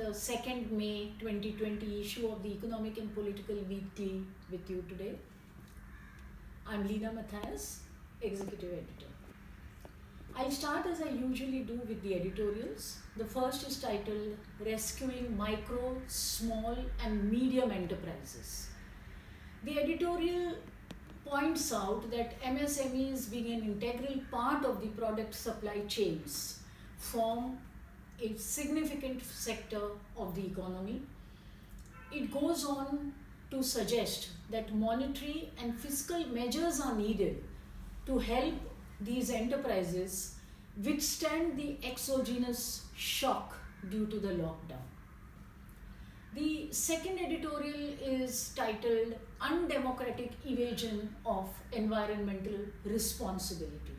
the 2nd May 2020 issue of the Economic and Political Weekly with you today. I'm Leena Matthias, Executive Editor. I'll start as I usually do with the editorials. The first is titled Rescuing Micro, Small and Medium Enterprises. The editorial points out that MSMEs, being an integral part of the product supply chains, form a significant sector of the economy. It goes on to suggest that monetary and fiscal measures are needed to help these enterprises withstand the exogenous shock due to the lockdown. The second editorial is titled Undemocratic Evasion of Environmental Responsibility.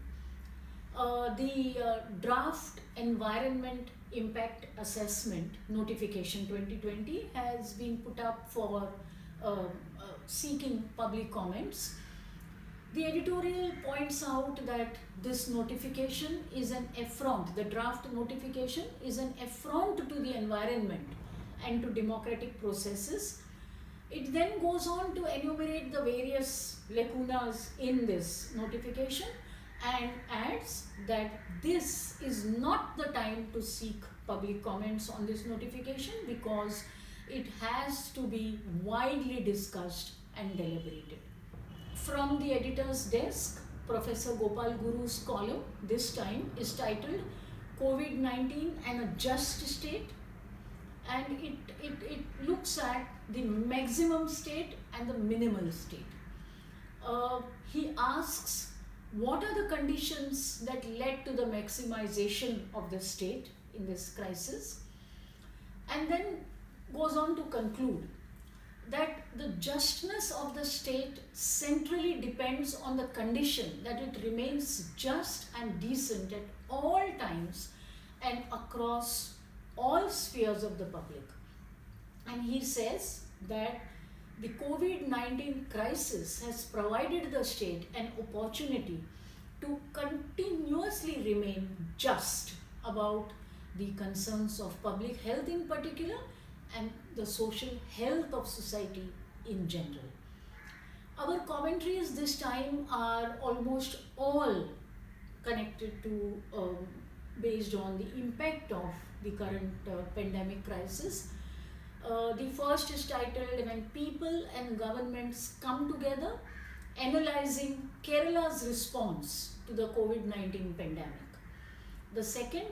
The draft Environment Impact Assessment Notification 2020 has been put up for seeking public comments. The editorial points out that this notification is an affront, the draft notification is an affront to the environment and to democratic processes. It then goes on to enumerate the various lacunas in this notification and adds that this is not the time to seek public comments on this notification because it has to be widely discussed and deliberated. From the editor's desk, Professor Gopal Guru's column this time is titled COVID-19 and a Just State, and it looks at the maximum state and the minimal state. He asks, what are the conditions that led to the maximization of the state in this crisis? And then goes on to conclude that the justness of the state centrally depends on the condition that it remains just and decent at all times and across all spheres of the public. And he says that the COVID-19 crisis has provided the state an opportunity to continuously remain just about the concerns of public health in particular and the social health of society in general. Our commentaries this time are almost all connected to, based on the impact of the current pandemic crisis. The first is titled When People and Governments Come Together, Analyzing Kerala's Response to the COVID-19 Pandemic. The second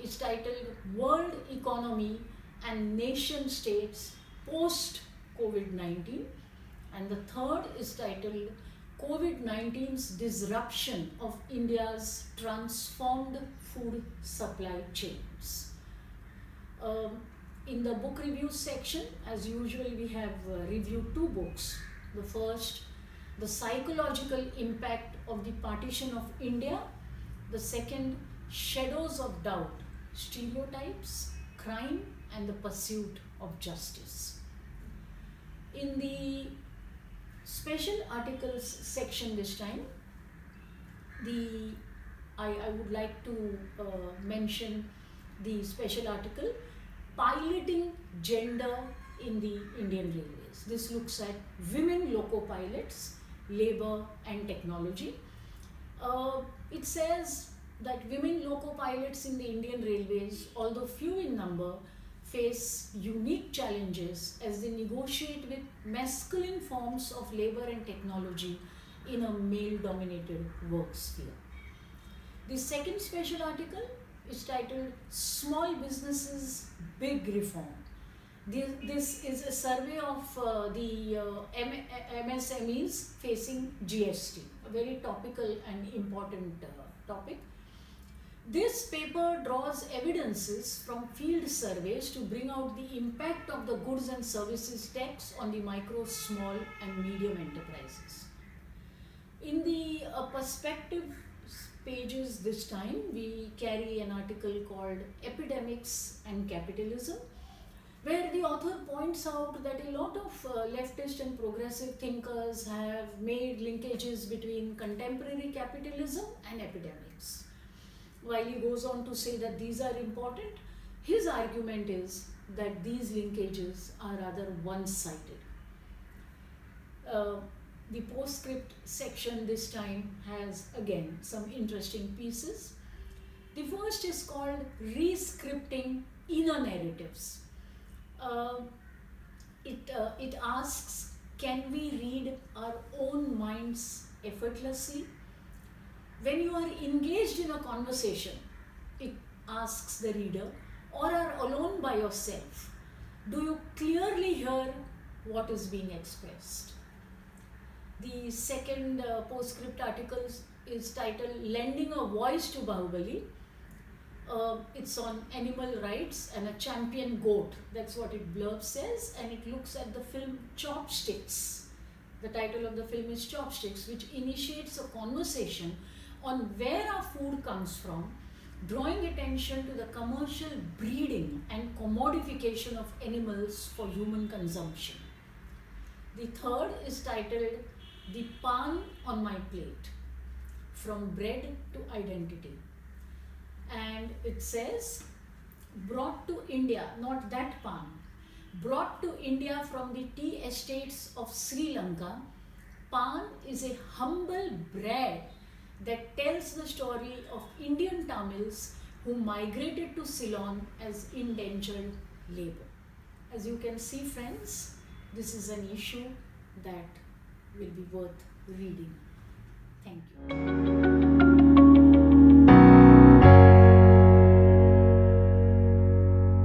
is titled World Economy and Nation States Post-COVID-19. And the third is titled COVID-19's Disruption of India's Transformed Food Supply Chains. In the book review section, as usual, we have reviewed two books. The first, The Psychological Impact of the Partition of India. The second, Shadows of Doubt, Stereotypes, Crime and the Pursuit of Justice. In the special articles section this time, I would like to mention the special article Piloting Gender in the Indian Railways. This looks at women loco pilots, labor and technology. It says that women loco pilots in the Indian Railways, although few in number, face unique challenges as they negotiate with masculine forms of labor and technology in a male-dominated work sphere. The second special article is titled Small Businesses, Big Reform. This is a survey of the MSMEs facing GST, a very topical and important topic. This paper draws evidences from field surveys to bring out the impact of the goods and services tax on the micro, small and medium enterprises. In the perspective pages this time, we carry an article called Epidemics and Capitalism, where the author points out that a lot of leftist and progressive thinkers have made linkages between contemporary capitalism and epidemics. While he goes on to say that these are important, His argument is that these linkages are rather one-sided. The postscript section this time has again some interesting pieces. The first is called Rescripting Inner Narratives. It asks, can we read our own minds effortlessly? When you are engaged in a conversation, it asks the reader, or are alone by yourself, do you clearly hear what is being expressed? The second postscript article is titled Lending a Voice to Bahubali. It's on animal rights and a champion goat. That's what it blurb says, and it looks at the film Chopsticks. The title of the film is Chopsticks, which initiates a conversation on where our food comes from, drawing attention to the commercial breeding and commodification of animals for human consumption. The third is titled The Pan on My Plate, From Bread to Identity. And it says, brought to India, not that pan, brought to India from the tea estates of Sri Lanka, pan is a humble bread that tells the story of Indian Tamils who migrated to Ceylon as indentured labor. As you can see, friends, this is an issue that will be worth reading. Thank you.